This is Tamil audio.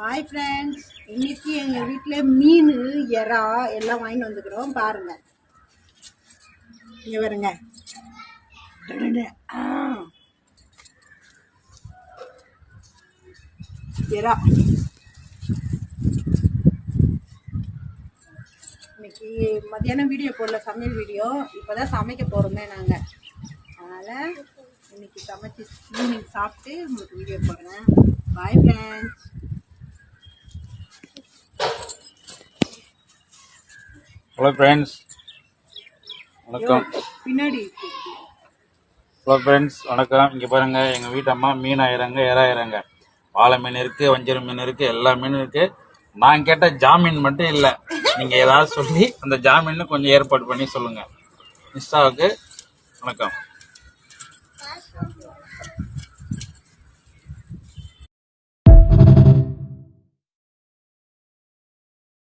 ஹாய் ஃப்ரெண்ட்ஸ், இன்னைக்கு எங்கள் வீட்டில் மீன் எறா எல்லாம் வாங்கிட்டு வந்துக்கிறோம். பாருங்க, இங்கே வருங்க. எறா இன்னைக்கு மத்தியானம் வீடியோ போடல, சமையல் வீடியோ. இப்போ தான் சமைக்க போகிறோமே நாங்கள். அதனால் இன்னைக்கு சமைச்சு ஈவினிங் சாப்பிட்டு உங்களுக்கு வீடியோ போடுறேன். Bye friends. ஹலோ ஃப்ரெண்ட்ஸ், வணக்கம். பின்னாடி ஹலோ ஃப்ரெண்ட்ஸ், வணக்கம். இங்கே பாருங்கள், எங்கள் வீட்டு அம்மா மீன் ஆயிராங்க, ஏறாயிராங்க. வாழை மீன் இருக்குது, வஞ்சரம் மீன் இருக்குது, எல்லா மீனும் இருக்குது. நான் கேட்ட ஜாமீன் மட்டும் இல்லை. நீங்கள் ஏதாவது சொல்லி அந்த ஜாமீன் கொஞ்சம் ஏற்பாடு பண்ணி சொல்லுங்கள். இன்ஸ்டாவுக்கு வணக்கம்.